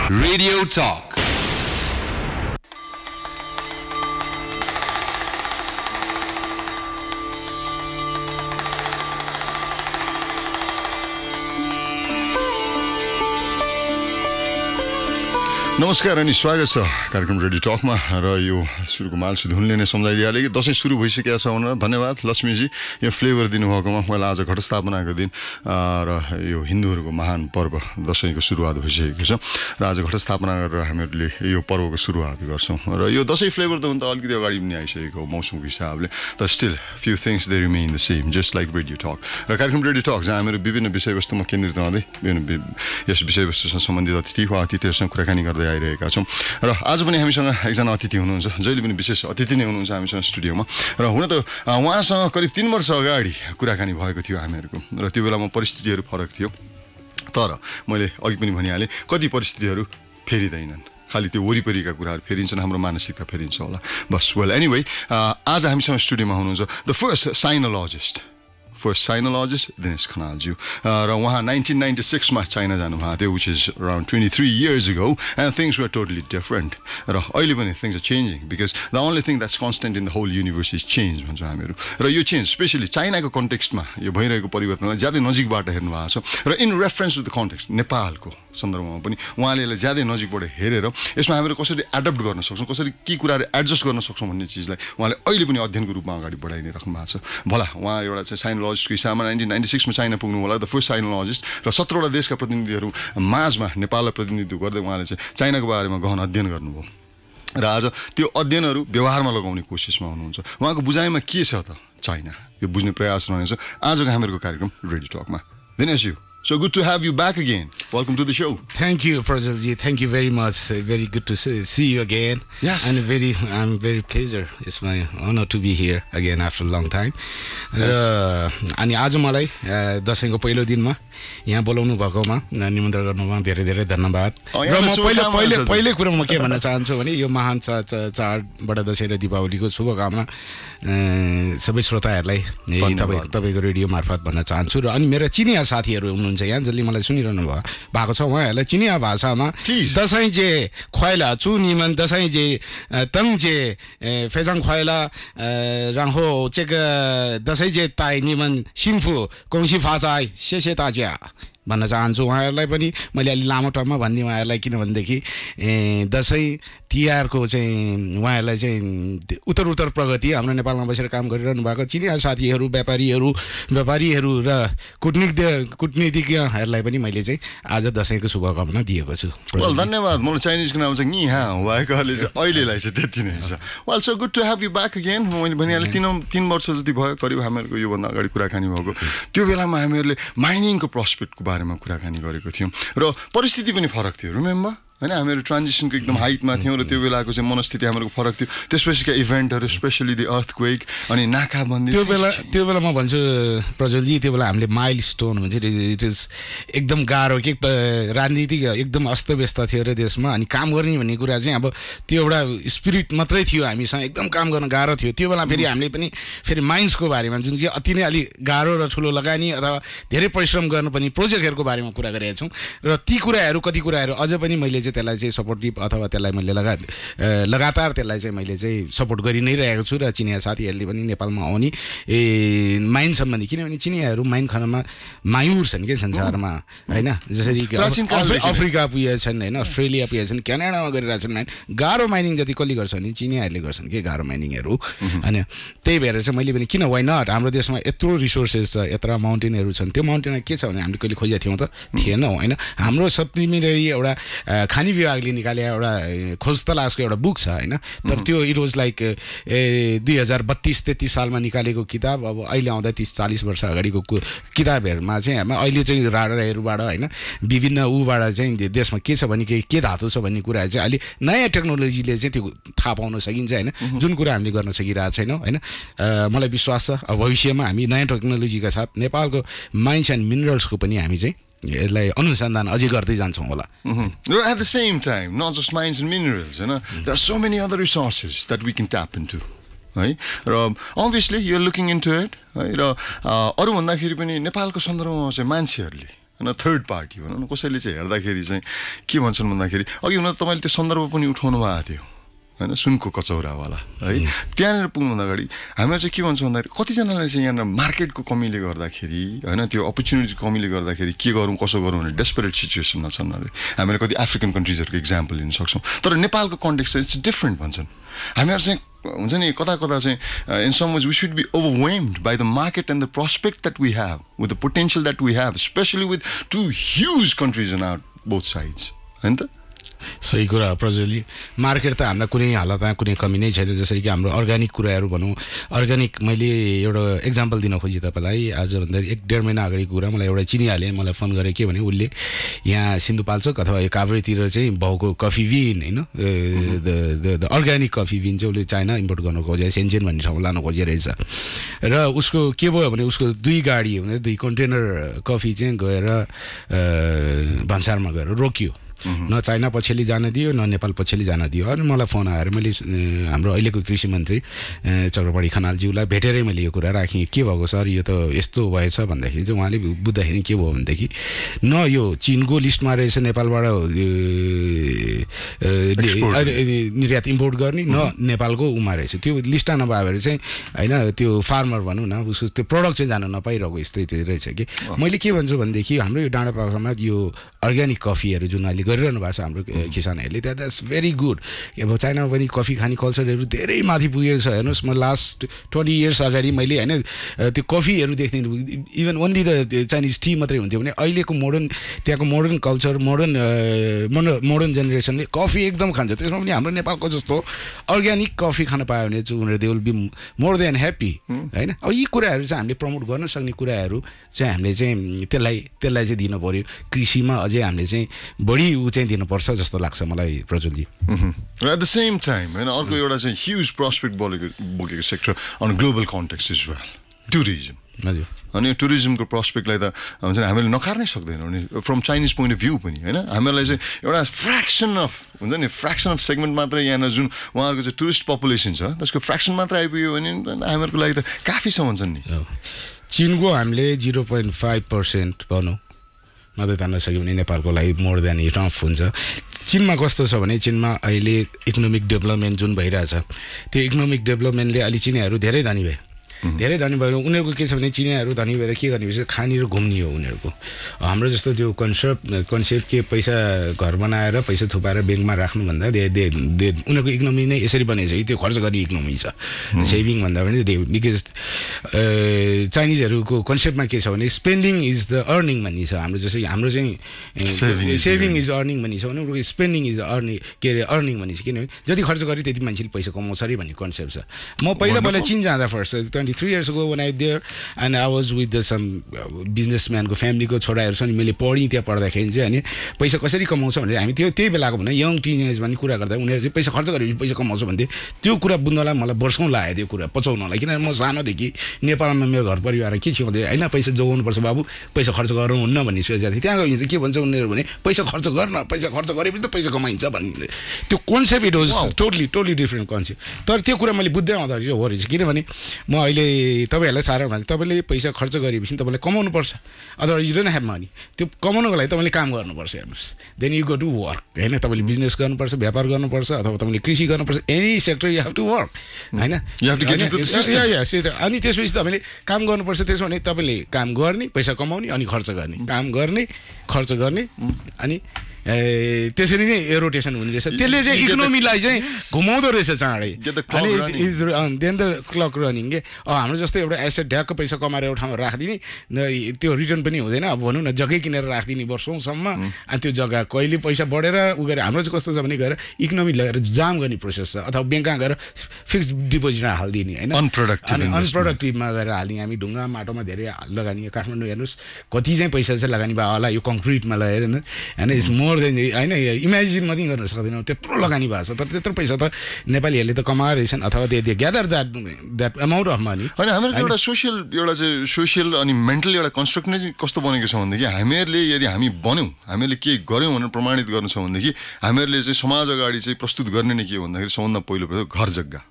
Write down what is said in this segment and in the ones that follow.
Radio Talk. नमस्कार अनि स्वागत छ कार्यक्रम रेडियो टकमा र यो सुरुको माल सुधुनले नै सम्झाइदिहाले कि दशैं सुरु भइसकेको छ भनेर धन्यवाद लक्ष्मीजी यो फ्लेभर दिनुभएकोमा। मैले आज घटस्थापनाको दिन र यो हिन्दूहरूको महान पर्व दशैंको सुरुवात भइसकेको छ र आज घटस्थापना गरेर हामीहरूले यो पर्वको सुरुवात गर्छौँ र यो दशैं फ्लेभर त हुन त अलिकति अगाडि पनि आइसकेको मौसमको हिसाबले तर still few things they remain the same just like radio talk र कार्यक्रम रेडियो टक जहाँ हामीहरू विभिन्न विषयवस्तुमा केन्द्रित रहँदै यस विषयवस्तुसँग सम्बन्धित अतिथि वा अतिथिहरूसँग कुराकानी गर्दै आइरहेका छौँ र आज पनि हामीसँग एकजना अतिथि हुनुहुन्छ जहिले पनि विशेष अतिथि नै हुनुहुन्छ हामीसँग स्टुडियोमा र हुन त उहाँसँग करिब 3 वर्ष अगाडि कुराकानी भएको थियो हामीहरूको र त्यो बेलामा परिस्थितिहरू फरक थियो तर मैले अघि पनि भनिहालेँ कति परिस्थितिहरू फेरिँदैनन् खालि त्यो वरिपरिका कुराहरू फेरिन्छन् हाम्रो मानसिकता फेरिन्छ होला बस वेल एनीवे आज हामीसँग स्टुडियोमा हुनुहुन्छ द फर्स्ट साइनोलॉजिस्ट दिनेश खनालज्यू र उहाँ 1996 मा चाइना जानुभएको थियो which is around 23 years ago and things were totally different र अहिले पनि things are changing because the only thing that's constant in the whole universe is change भन्छ हामीहरू र यो चेन्ज स्पेशली चाइनाको कन्टेक्स्टमा यो भइरहेको परिवर्तनलाई ज्यादै नजिकबाट हेर्नु भएको छ र in reference to the context नेपालको सन्दर्भमा पनि उहाँले यसलाई ज्यादै नजिकबाट हेरेर यसमा हामीहरू कसरी एडप्ट गर्न सक्छौँ कसरी के कुराहरू एडजस्ट गर्न सक्छौँ भन्ने चिजलाई उहाँले अहिले पनि अध्ययनको रूपमा अगाडि बढाइ नै राख्नु भएको छ भला उहाँ एउटा चाहिँ साइनोलजिस्टको हिसाबमा 1996 मा चाइना पुग्नु होला द फर्स्ट साइनोलजिस्ट र 17 वटा देशका प्रतिनिधिहरू माझमा नेपाललाई प्रतिनिधित्व गर्दै उहाँले चाहिँ चाइनाको बारेमा गहन अध्ययन गर्नुभयो र आज त्यो अध्ययनहरू व्यवहारमा लगाउने कोसिसमा हुनुहुन्छ उहाँको बुझाइमा के छ त चाइना यो बुझ्ने प्रयास रहनेछ आजको हामीहरूको कार्यक्रम radio टकमा दिनेशजी So good to have you back again. Welcome to the show. Thank you, Prajalji. Thank you very much. Very good to see you again. Yes. And I'm very pleasure. It's my honor to be here again after a long time. Yes. अनि आज मलाई दशैंको पहिलो दिनमा यहाँ बोलाउनु भएकोमा निमन्त्रण गर्नुमा धेरै धेरै धन्यवाद। र म पहिले कुरा म के भन्न चाहन्छु भने यो महान चाड बडा दशैं र दीपावलीको शुभकामना सबै श्रोताहरूलाई तपाईको रेडियो मार्फत भन्न चाहन्छु र अनि मेरा चिनिया साथीहरू हुनुहुन्छ यहाँ जसले मलाई सुनिरहनु भएको छ उहाँहरूलाई चिनिया भाषामा दशैं जे ख्वाइला चु निमन दशैं जे तङ जे फेजाङ ख्वाइला 然后这个दशैं जे ताई निमन सिम्फु कोंसी फाचाई शेषे ताज्या भन्न चाहन्छु उहाँहरूलाई पनि मैले अलि लामो टर्ममा भन्ने उहाँहरूलाई किनभनेदेखि दशैं तिहारको चाहिँ उहाँहरूलाई चाहिँ उत्तर प्रगति हाम्रो नेपालमा बसेर काम गरिरहनु भएको चिनिया साथीहरू व्यापारीहरू र कूटनीतिज्ञहरूलाई पनि मैले चाहिँ आज दशैंको शुभकामना दिएको छु। वेल धन्यवाद। मलाई चाइनिजको नाम चाहिँ नि हा भएकोले चाहिँ अहिलेलाई चाहिँ त्यति नै छ। Well so good to have you back again. मैले भनिहालेँ 3 वर्ष जति भयो करिब हामीहरूको योभन्दा अगाडि कुराकानी भएको त्यो बेलामा हामीहरूले माइनिङको प्रोस्पेक्टको बारेमा कुराकानी गरेको थियौँ र परिस्थिति पनि फरक थियो रिमेम्बर हैन हामीहरू ट्रान्जिसनको एकदम हाइटमा थियौँ र त्यो बेलाको चाहिँ मनस्थिति हाम्रो फरक थियो त्यसपछिका इभेन्टहरू स्पेशली द अर्थक्वेक अनि नाकाबन्दी त्यो बेला म भन्छु प्रज्वलजी त्यो बेला हामीले माइलस्टोन भन्छ इट इज एकदम गाह्रो के राजनीतिक एकदम अस्तव्यस्त थियो र देशमा अनि काम गर्ने भन्ने कुरा चाहिँ अब त्यो एउटा स्पिरिट मात्रै थियो हामीसँग एकदम काम गर्न गाह्रो थियो त्यो बेला फेरि हामीले पनि फेरि माइन्सको बारेमा जुन कि अति नै अलि गाह्रो र ठुलो लगानी अथवा धेरै परिश्रम गर्नुपर्ने प्रोजेक्टहरूको बारेमा कुरा गरेका छौँ र ती कुराहरू कति कुराहरू अझ पनि मैले त्यसलाई चाहिँ सपोर्टिभ अथवा त्यसलाई मैले लगातार त्यसलाई चाहिँ मैले चाहिँ सपोर्ट गरि नै रहेको छु र चिनिया साथीहरूले पनि नेपालमा आउने माइन सम्बन्धी किनभने चिनियाहरू माइन खानमा मायुर छन् के संसारमा हैन जसरी अफ्रिका पुगेका छन् हैन अस्ट्रेलिया पुगेका छन् क्यानाडामा गरिरहेका छन् माइन गाह्रो माइनिङ जति कसले गर्छ नि चिनियाहरूले गर्छन् के गाह्रो माइनिङहरू हैन त्यही भएर चाहिँ मैले पनि किन वाइ नट हाम्रो देशमा यत्रो रिसोर्सेस छ यत्रो माउन्टेनहरू छन् त्यो माउन्टेनमा के छ भने हामीले कहिले खोजेका थियौँ त थिएन हैन हाम्रो सप्लिमेन्टरी एउटा खानी विभागले निकाले एउटा खोज तलासको एउटा बुक छ हैन तर त्यो इट वाज लाइक 2032-33 सालमा निकालेको किताब अब अहिले आउँदा 30-40 वर्ष अगाडिको किताबहरुमा चाहिँ हामी अहिले चाहिँ राडारहरुबाट हैन विभिन्न उबाट चाहिँ देशमा के छ भने के धातु छ भन्ने कुरा चाहिँ अहिले नयाँ टेक्नोलोजीले चाहिँ त्यो थाहा पाउन सकिन्छ हैन जुन कुरा हामीले गर्न सकिरहेको छैनौं हैन मलाई विश्वास छ अब भविष्यमा हामी नयाँ टेक्नोलोजीका साथ नेपालको माइन्स एन्ड मिनरल्सको पनि हामी चाहिँ यसलाई अनुसन्धान अझै गर्दै जान्छौं होला At the same time not just mines and minerals you know there are so many other resources that we can tap into right obviously you're looking into it र अरु भन्दाखेरि पनि नेपालको सन्दर्भमा चाहिँ मान्छेहरुले होइन थर्ड पार्टी भनौँ न कसैले चाहिँ हेर्दाखेरि चाहिँ के भन्छन् भन्दाखेरि अघि हुन त तपाईँले त्यो सन्दर्भ पनि उठाउनु भएको थियो होइन सुनको कचौरावाला है त्यहाँनिर पुग्नुभन्दा अगाडि हामीलाई चाहिँ के भन्छ भन्दाखेरि कतिजनालाई चाहिँ यहाँनिर मार्केटको कमीले गर्दाखेरि होइन त्यो अपर्च्युनिटीको कमीले गर्दाखेरि के गरौँ कसो गरौँ भने डेस्परेट सिचुएसनमा छन् अरे हामीले कति अफ्रिकन कन्ट्रिजहरूको इक्जाम्पल लिन सक्छौँ तर नेपालको कन्टेक्स्ट चाहिँ इट्स डिफ्रेन्ट भन्छन् हामीहरू चाहिँ हुन्छ नि कता कता चाहिँ in some ways we should be overwhelmed by the market and the prospect that we have with the potential that we have especially with two huge countries in our both sides होइन त सही कुरा प्रज्वलजी market त हामीलाई कुनै हालतमा कुनै कमी नै छैन जसरी कि हाम्रो अर्ग्यानिक कुराहरू भनौँ अर्ग्यानिक मैले एउटा एक्जाम्पल दिन खोजेँ तपाईँलाई आजभन्दा 1-1.5 महिना अगाडिको कुरा मलाई एउटा चिनिहालेँ मलाई फोन गरेँ के भने उसले यहाँ सिन्धुपाल्चोक अथवा यो काभ्रेतिर चाहिँ भाउको कफी बिन होइन द अर्ग्यानिक कफी बिन चाहिँ उसले चाइना इम्पोर्ट गर्नु खोजे सेन्जेन भन्ने ठाउँमा लानु खोजे रहेछ र उसको के भयो भने उसको 2 गाडी भने 2 कन्टेनर कफी चाहिँ गएर भन्सारमा गएर रोकियो न चाइना पछिल्ली जान दियो न नेपाल पछिल्ली जान दियो अनि मलाई फोन आएर मैले हाम्रो अहिलेको कृषि मन्त्री चक्रपाणी खनालज्यूलाई भेटेरै मैले यो कुरा राखेँ के भएको सर यो त यस्तो भएछ भन्दाखेरि चाहिँ उहाँले बुझ्दाखेरि के भयो भनेदेखि न यो चिनको लिस्टमा रहेछ नेपालबाट निर्यात इम्पोर्ट गर्ने न नेपालको उमा रहेछ त्यो लिस्टमा नभएर चाहिँ होइन त्यो फार्मर भनौँ न उसको त्यो प्रडक्ट चाहिँ जान नपाइरहेको स्थिति रहेछ कि मैले के भन्छु भनेदेखि हाम्रो यो डाँडापाखामा यो अर्ग्यानिक कफीहरू जुन अहिले गरिरहनु भएको छ हाम्रो किसानहरूले द्याट्स भेरी गुड अब चाइनामा पनि कफी खाने कल्चरहरू धेरै माथि पुगेको छ हेर्नुहोस् म लास्ट 20 इयर्स अगाडि मैले होइन त्यो कफीहरू देख्थेँ even only the Chinese T मात्रै हुन्थ्यो भने अहिलेको त्यहाँको मोडर्न कल्चर मोडर्न जेनेरेसनले कफी एकदम खान्छ त्यसमा पनि हाम्रो नेपालको जस्तो अर्ग्यानिक कफी खान पायो भने चाहिँ उनीहरू they will be more than happy होइन अब यी कुराहरू चाहिँ हामीले प्रमोट गर्न सक्ने कुराहरू चाहिँ हामीले चाहिँ त्यसलाई चाहिँ दिनु पऱ्यो कृषिमा अझै हामीले चाहिँ बढी ऊ चाहिँ दिनुपर्छ जस्तो लाग्छ मलाई प्रज्वलजी एट द सेम टाइम होइन अर्को एउटा चाहिँ ह्युज प्रोस्पेक्ट बोकेको sector on global context is well tourism हजुर अनि टुरिज्मको प्रोस्पेक्टलाई त हुन्छ नि हामीले नकार्नै सक्दैनौँ नि from Chinese point of view पनि होइन हामीहरूलाई चाहिँ एउटा फ्र्याक्सन अफ सेगमेन्ट मात्रै यहाँनिर जुन उहाँहरूको चाहिँ टुरिस्ट पपुलेसन छ त्यसको फ्र्याक्सन मात्र आइपुग्यो भने हामीहरूको लागि त काफी छ भन्छन् नि चिनको हामीले 0.5% भनौँ मात्रै तान्न सक्यो भने नेपालको लागि मोर देन इनफ हुन्छ चीनमा कस्तो छ भने चीनमा अहिले इकोनोमिक डेभलपमेन्ट जुन भइरहेछ त्यो इकोनोमिक डेभलपमेन्टले अलि चिनीहरू धेरै धनी भए उनीहरूको के छ भने चिनीहरू धनी भएर के गर्ने भने खाने र घुम्ने हो उनीहरूको हाम्रो जस्तो त्यो कन्सेप्ट के पैसा घर बनाएर पैसा थुपाएर ब्याङ्कमा राख्नुभन्दा उनीहरूको इकोनोमी नै यसरी बनेको छ त्यो खर्च गर्ने इकोनोमी छ सेभिङ भन्दा पनि बिकज चाइनिजहरूको कन्सेप्टमा के छ भने स्पेन्डिङ इज द अर्निङ भन्ने छ हाम्रो जस्तै हाम्रो चाहिँ सेभिङ इज अर्निङ भन्ने छ भने उनीहरूको स्पेन्डिङ इज अर्निङ भन्ने छ किनभने जति खर्च गरे त्यति मान्छेले पैसा कमाउँछ अरे भन्ने कन्सेप्ट छ म पहिला चीन जाँदा first 23 years ago when I there and I was with some businessman को फ्यामिलीको छोराहरू छन् मैले पढी त्यहाँ पढ्दाखेरि चाहिँ अनि पैसा कसरी कमाउँछ भनेर हामी त्यही बेलाको भने यङ टिनेज भन्ने कुरा गर्दा उनीहरू चाहिँ पैसा खर्च गरेपछि पैसा कमाउँछ भन्थे त्यो कुरा बुझ्नलाई मलाई वर्षौँ लाग्यो त्यो कुरा पचाउनलाई किनभने म सानोदेखि नेपालमा मेरो घर परिवार के सिकाउँदै होइन पैसा जोगाउनुपर्छ बाबु पैसा खर्च गर्नुहुन्न भन्ने सोचेको थिएँ त्यहाँ गयो चाहिँ के भन्छ उनीहरू भने पैसा खर्च गरेपछि त पैसा कमाइन्छ भन्ने त्यो concept it was totally different concept तर त्यो कुरा मैले बुझ्दै आउँदाखेरि हो रहेछ किनभने म अहिले तपाईँहरूलाई साह्रो भने तपाईँले पैसा खर्च गरेपछि तपाईँलाई कमाउनुपर्छ अथवा यु डोन्ट ह्याभ मनी त्यो कमाउनुको लागि तपाईँले काम गर्नुपर्छ हेर्नुहोस् then you go to work होइन तपाईँले बिजनेस गर्नुपर्छ व्यापार गर्नुपर्छ अथवा तपाईँले कृषि गर्नुपर्छ any sector you have to work होइन अनि त्यसपछि तपाईँले काम गर्नुपर्छ त्यसो भने तपाईँले काम गर्ने पैसा कमाउने अनि खर्च गर्ने काम गर्ने खर्च गर्ने अनि त्यसरी नै रोटेसन हुने रहेछ त्यसले चाहिँ इकोनोमीलाई चाहिँ घुमाउँदो रहेछ चाँडै अनि देन द क्लक रनिङ के हाम्रो जस्तो एउटा एसेट ढ्याक्क पैसा कमाएर एउटा ठाउँमा राखिदिने त्यो रिटर्न पनि हुँदैन अब भनौँ न जग्गै किनेर राखिदिने वर्षौँसम्म अनि त्यो जग्गा कहिले पैसा बढेर उ गरेर हाम्रो चाहिँ कस्तो छ भने गएर इकोनोमी लगेर जाम गर्ने प्रोसेस छ अथवा ब्याङ्कमा गएर फिक्स्ड डिपोजिटमा हालिदिने होइन अनप्रोडक्टिभमा गएर हाल्ने हामी ढुङ्गा माटोमा धेरै लगानी काठमाडौँ हेर्नुहोस् कति चाहिँ पैसा चाहिँ लगानी भयो होला यो कङ्क्रिटमा लगेर होइन इट्स मोर होइन इमेजिन मात्रै गर्न सक्दैनौँ त्यत्रो लगानी भएको छ तर त्यत्रो पैसा त नेपालीहरूले त कमाएर रहेछन् अथवा they gather that amount of money होइन हामीहरूको एउटा सोसियल अनि मेन्टल एउटा कन्स्ट्रक्ट नै कस्तो बनेको छ भनेदेखि हामीहरूले यदि हामी बन्यौँ हामीले के गऱ्यौँ भनेर प्रमाणित गर्नु छ भनेदेखि हामीहरूले चाहिँ समाज अगाडि चाहिँ प्रस्तुत गर्ने नै के भन्दाखेरि सबभन्दा पहिलो घर जग्गा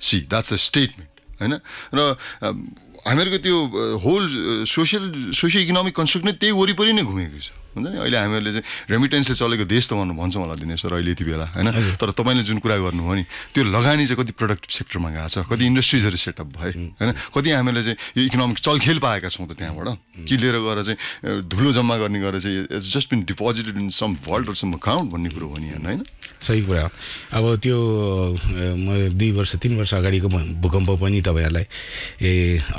सी द्याट्स अ स्टेटमेन्ट होइन र हामीहरूको त्यो होल सोसियो इकोनोमिक कन्स्ट्रक्ट नै त्यही वरिपरि नै घुमेको छ हुन्छ नि अहिले हामीहरूले चाहिँ रेमिटेन्सले चलेको देश त भन्छ मलाई दिनेश सर अहिले यति बेला होइन तर तपाईँले जुन कुरा गर्नुभयो नि त्यो लगानी चाहिँ कति प्रोडक्टिभ सेक्टरमा गएको छ कति इन्डस्ट्रिजहरू सेटअप भए होइन कति हामीले चाहिँ यो इकोनोमिक चलखेल पाएका छौँ त त्यहाँबाट कि लिएर गएर चाहिँ धुलो जम्मा गर्ने गरेर चाहिँ it's just been deposited in some vault or some account भन्ने कुरो हो नि होइन सही कुरा हो अब त्यो म 2 वर्ष 3 वर्ष अगाडिको भूकम्प पनि तपाईँहरूलाई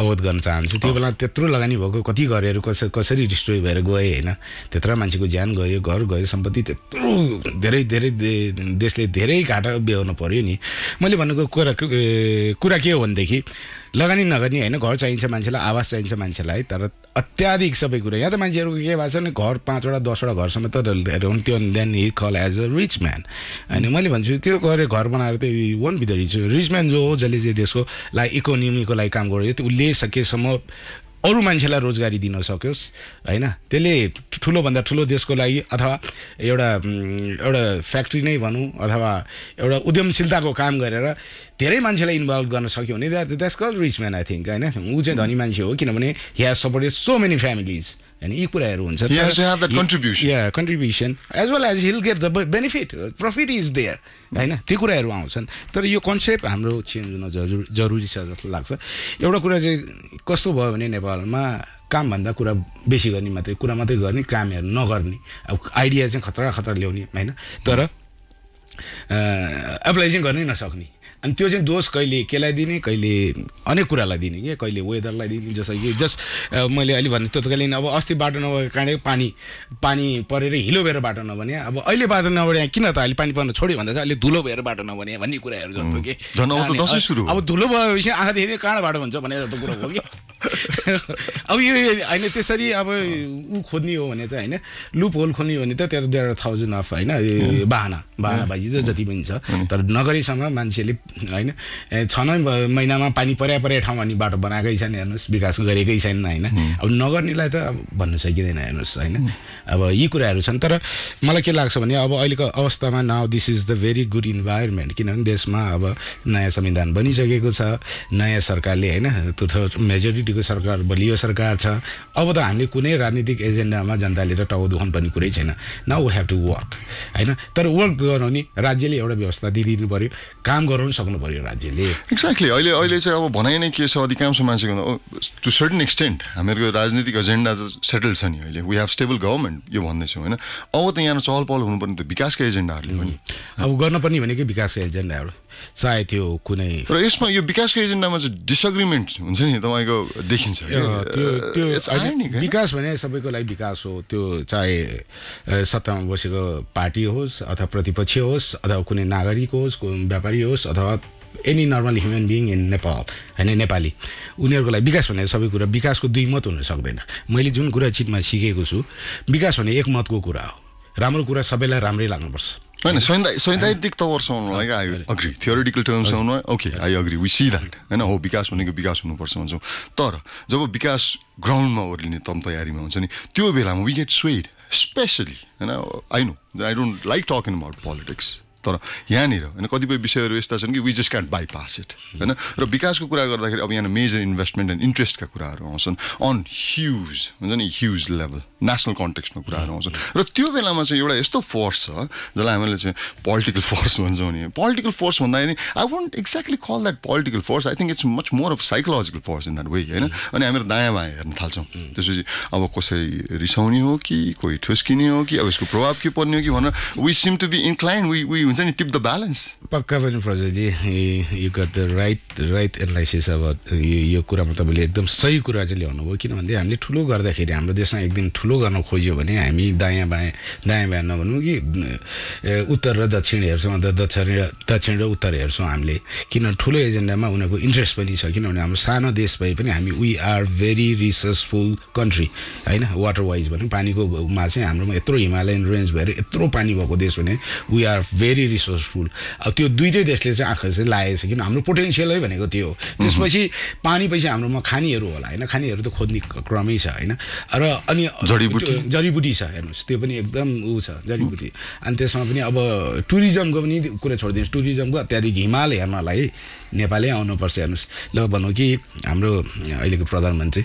अवगत गर्न चाहन्छु त्यो बेला त्यत्रो लगानी भएको कति घरहरू कसरी डिस्ट्रोय भएर गए होइन त्यत्रो मान्छेको ज्यान गयो घर गयो सम्पत्ति त्यत्रो धेरै धेरै देशले धेरै घाटा बेहोर्नु पर्यो नि मैले भनेको कुरा के हो भनेदेखि लगानी नगर्ने होइन घर चाहिन्छ मान्छेलाई आवास चाहिन्छ मान्छेलाई तर अत्याधिक सबै कुरा यहाँ त मान्छेहरूको के भएको छ भने घर 5वटा 10वटा घरसम्म त त्यो then he call as a rich man अनि मैले भन्छु त्यो गरेर घर बनाएर त won't be the rich man जो हो जसले चाहिँ देशको लागि इकोनोमीको लागि काम गर्यो त्यो उसले सकेसम्म अरू मान्छेलाई रोजगारी दिन सकोस् होइन त्यसले ठुलोभन्दा ठुलो देशको लागि अथवा एउटा फ्याक्ट्री नै भनौँ अथवा एउटा उद्यमशीलताको काम गरेर धेरै मान्छेलाई इन्भल्भ गर्न सक्यो भने that's called rich man I think होइन ऊ चाहिँ धनी मान्छे हो किनभने he has supported so many families होइन यी कुराहरू हुन्छ contribution as well as he'll get the benefit profit is there होइन त्यो कुराहरू आउँछन् तर यो कन्सेप्ट हाम्रो चेन्ज हुन जरुरी छ जस्तो लाग्छ एउटा कुरा चाहिँ कस्तो भयो भने नेपालमा कामभन्दा कुरा बेसी गर्ने मात्रै गर्ने कामहरू नगर्ने अब आइडिया चाहिँ खतरा ल्याउने होइन तर एप्लाई चाहिँ गर्नै नसक्ने अनि त्यो चाहिँ दोष कहिले केलाई दिने कहिले अनेक कुरालाई दिने के कहिले वेदरलाई दिने जस्तो कि जस्ट मैले अहिले भने तत्कालीन अब अस्ति बाटो नभएको कारणले पानी परेर हिलो भएर बाटो नबने अब अहिले बाटो नबने किन त अहिले पानी पर्न छोड्यो भन्दा चाहिँ अहिले धुलो भएर बाटो नबने भन्ने कुराहरू जस्तो के अब धुलो भएपछि आँखा देख्ने कहाँ बाटो हुन्छ भने जस्तो कुरो हो कि अब यो होइन त्यसरी अब ऊ खोज्ने हो भने त होइन लुप होल खोल्ने हो भने त त्यहाँ देयर 1000 अफ होइन बाजी जति पनि छ तर नगरीसँग मान्छेले होइन 6 महिनामा पानी पर्या ठाउँमा अनि बाटो बनाएकै छैन हेर्नुहोस् विकास गरेकै छैन होइन अब नगर्नेलाई त अब भन्नु सकिँदैन हेर्नुहोस् होइन अब यी कुराहरू छन् तर मलाई के लाग्छ भने अब अहिलेको अवस्थामा now this is the very good environment किनभने देशमा अब नयाँ संविधान बनिसकेको छ नयाँ सरकारले होइन मेजोरिटीको सरकार बलियो सरकार छ अब त हामीले कुनै राजनीतिक एजेन्डामा जनताले त टाउ दुखाउनु पर्ने कुरै छैन now we have to work होइन तर वर्क गराउने राज्यले एउटा व्यवस्था दिइदिनु पर्यो काम गराउनु सक्नु पर्यो राज्यले एक्ज्याक्टली अहिले चाहिँ अब भनाइ नै के छ अधिकांश मान्छेको टु सर्टन एक्सटेन्ट हामीहरूको राजनीतिक एजेन्डा सेटल छ नि अहिले वी हेभ स्टेबल गभर्मेन्ट यो भन्दैछौँ होइन अब त यहाँ चहल पहल हुनुपर्ने त विकासका एजेन्डाहरूले पनि अब गर्नुपर्ने भनेकै विकासका एजेन्डाहरू चाहे त्यो कुनै र यसमा यो विकासको एजेन्डामा चाहिँ डिसएग्रिमेन्ट हुन्छ नि तपाईँको देखिन्छ त्यो विकास भने सबैको लागि विकास हो त्यो चाहे सत्तामा बसेको पार्टी होस् अथवा प्रतिपक्ष होस् अथवा कुनै नागरिक होस् व्यापारी होस् अथवा any normal human being in Nepal होइन नेपाली उनीहरूको लागि विकास भने सबै कुरा विकासको दुई मत हुन सक्दैन मैले जुन कुरा चिजमा सिकेको छु विकास भने एक मतको कुरा हो राम्रो कुरा सबैलाई राम्रै लाग्नुपर्छ होइन सैद्धान्तिक तवरसम्म आई अग्री थियोरिटिकल टर्म्समा okay I agree we see that होइन हो विकास भनेको विकास हुनुपर्छ भन्छौँ तर जब विकास ग्राउन्डमा ओर्लिने तयारीमा हुन्छ नि त्यो बेलामा वी गेट स्वेड स्पेसली होइन I don't like talking about politics तर यहाँनिर होइन कतिपय विषयहरू यस्ता छन् कि we just can't bypass it होइन र विकासको कुरा गर्दाखेरि अब यहाँ मेजर इन्भेस्टमेन्ट एन्ड इन्ट्रेस्टका कुराहरू आउँछन् अन ह्युज हुन्छ नि ह्युज लेभल नेसनल कन्टेक्स्टमा कुराहरू आउँछन् र त्यो बेलामा चाहिँ एउटा यस्तो फोर्स छ जसलाई हामीले चाहिँ पोलिटिकल फोर्स भन्छौँ नि पोलिटिकल फोर्स भन्दाखेरि I won't exactly call that political force I think it's much more of psychological force in that way होइन अनि हामीहरू दायाँ बायाँ हेर्न थाल्छौँ त्यसपछि अब कसै रिसाउने हो कि कोही ठुस्किने हो कि अब यसको प्रभाव के पर्ने हो कि भनेर we SIM to be incline we हुन्छ नि टिप द ब्यालेन्स पक्का पनि प्रजयजी you got the right analysis अब यो कुरामा तपाईँले एकदम सही कुरा चाहिँ ल्याउनु भयो किनभने हामीले ठुलो गर्दाखेरि हाम्रो देशमा एक दिन ठुलो गर्न खोज्यो भने हामी दायाँ बायाँ नभनौँ कि उत्तर र दक्षिण हेर्छौँ दक्षिण र उत्तर हेर्छौँ हामीले किन ठुलो एजेन्डामा उनीहरूको इन्ट्रेस्ट पनि छ किनभने हाम्रो सानो देश भए पनि हामी we are very resourceful country होइन वाटर वाइज भनौँ पानीकोमा चाहिँ हाम्रोमा यत्रो हिमालयन रेन्ज भएर यत्रो पानी भएको देश भने वी आर भेरी रिसोर्सफुल अब त्यो दुईटै देशले चाहिँ आँखा चाहिँ लागेको छ किन हाम्रो पोटेन्सियलै भनेको त्यो हो त्यसपछि पानी पछि हाम्रोमा खानीहरू होला होइन खानीहरू त खोज्ने क्रमै छ होइन र अनि जडीबुटी छ हेर्नुहोस् त्यो पनि एकदम ऊ छ जडीबुटी अनि त्यसमा पनि अब टुरिज्मको पनि कुरा छोडिदिनुहोस् टुरिज्मको अत्याधिक हिमाल हेर्नलाई नेपालै आउनुपर्छ हेर्नुहोस् ल भनौँ कि हाम्रो अहिलेको प्रधानमन्त्री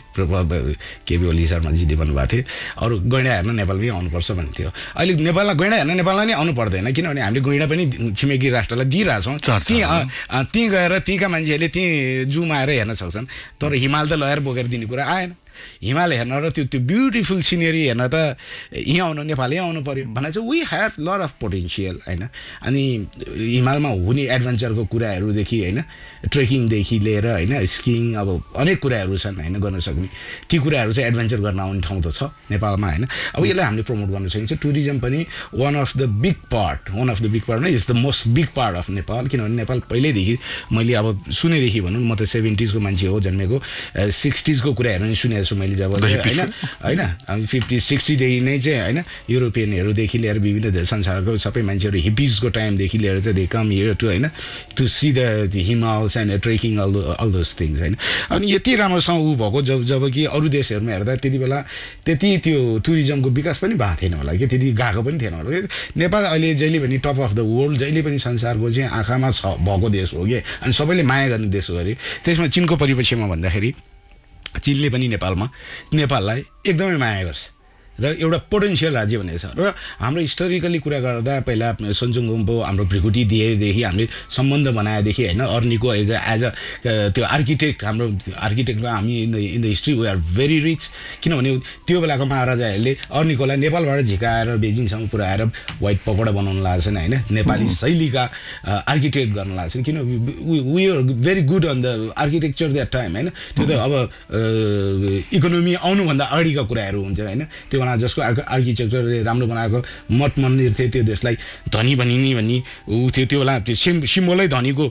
केपी ओली शर्मा जीले भन्नुभएको थियो अरू गैँडा हेर्न नेपालमै आउनुपर्छ भन्थ्यो अहिले नेपाललाई गैँडा हेर्न नेपाललाई नै आउनु पर्दैन किनभने हामीले गैँडा पनि छिमेकी राष्ट्रलाई दिइरहेछौँ त्यहीँ गएर त्यहीँका मान्छेहरूले त्यहीँ जुमा आएर हेर्न सक्छन् तर हिमाल त लगेर बोकेर दिने कुरा आएन हिमाल हेर्न र त्यो ब्युटिफुल सिनेरी हेर्न त यहाँ आउनु नेपालै आउनु पऱ्यो भने चाहिँ we have lot of potential होइन अनि हिमालमा हुने एडभेन्चरको कुराहरूदेखि होइन ट्रेकिङदेखि लिएर होइन स्किङ अब अनेक कुराहरू छन् होइन गर्न सक्ने ती कुराहरू चाहिँ एडभेन्चर गर्न आउने ठाउँ त छ नेपालमा होइन अब यसलाई हामीले प्रमोट गर्न सकिन्छ टुरिज्म पनि one of the big part नै is the most big part of Nepal किनभने नेपाल पहिल्यैदेखि मैले अब सुनेदेखि भनौँ म त 70s को मान्छे हो जन्मेको 60s को कुराहरू नि सुनेको छु मैले जब होइन 50s 60s देखि नै चाहिँ होइन युरोपियनहरूदेखि लिएर विभिन्न संसारको सबै मान्छेहरू हिपिजको टाइमदेखि लिएर चाहिँ दे कम हियर टु होइन to see the Himals and trekking all those things होइन अनि यति राम्रोसँग ऊ भएको जब कि अरू देशहरूमा हेर्दा त्यति बेला त्यति त्यो टुरिज्मको विकास पनि भएको थिएन होला कि त्यति गएको पनि थिएन होला नेपाल अहिले जहिले पनि टप अफ द वर्ल्ड जहिले पनि संसारको चाहिँ आँखामा भएको देश हो कि अनि सबैले माया गर्ने देश हो अरे त्यसमा चिनको परिप्रेक्ष्यमा भन्दाखेरि चीनले पनि नेपाललाई एकदमै माया गर्छ र एउटा पोटेन्सियल राज्य भनेको छ र हाम्रो हिस्टोरिकली कुरा गर्दा पहिला सन्चुङगुम्पो हाम्रो भ्रिकुटी दिएदेखि हामीले सम्बन्ध बनाएदेखि होइन अर्नीको एज अ त्यो आर्किटेक्ट हाम्रो आर्किटेक्टमा हामी in the history we are very rich किनभने त्यो बेलाको महाराजाहरूले अर्नीकोलाई नेपालबाट झिकाएर बेजिङसम्म पुऱ्याएर व्हाइट पकोडा बनाउन लाग्छन् होइन नेपाली शैलीका आर्किटेक्ट गर्न लाग्छन् किन we are very good on the architecture that time होइन त्यो त अब इकोनोमी आउनुभन्दा अगाडिका कुराहरू हुन्छ होइन त्यो जसको आर्किटेक्चरले राम्रो बनाएको मठ मन्दिर थियो त्यो देशलाई धनी भनिने भन्ने ऊ थियो त्यो बेला त्यो सिम्बोलै धनीको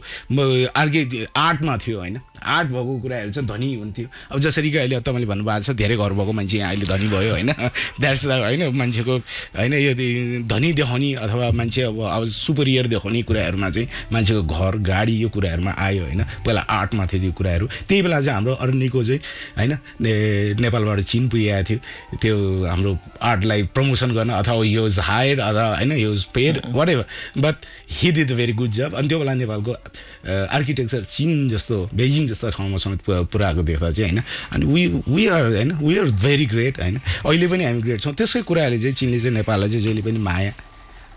आर्टमा थियो होइन आर्ट भएको कुराहरू चाहिँ धनी हुन्थ्यो अब जसरी कि अहिले तपाईँले भन्नुभएको छ धेरै घर भएको मान्छे यहाँ अहिले धनी भयो होइन द्याट्स द होइन मान्छेको होइन यो धनी देखाउने अथवा मान्छे अब सुपरियर देखाउने कुराहरूमा चाहिँ मान्छेको घर गाडी यो कुराहरूमा आयो होइन पहिला आर्टमा थियो त्यो कुराहरू त्यही बेला चाहिँ हाम्रो अर्नीको चाहिँ होइन नेपालबाट चिन पुगेको थियो त्यो हाम्रो आर्टलाई प्रमोसन गर्न अथवा यो वाज हायर्ड अथवा होइन यो was paid whatever but he did a very good job अनि त्यो बेला नेपालको आर्किटेक्चर चिन जस्तो बेजिङ जस्तो ठाउँमा समेत पुऱ्याएको देख्दा चाहिँ होइन अनि वी आर भेरी ग्रेट होइन अहिले पनि हामी ग्रेट छौँ त्यसै कुराले चाहिँ चिनले चाहिँ नेपाललाई चाहिँ जहिले पनि माया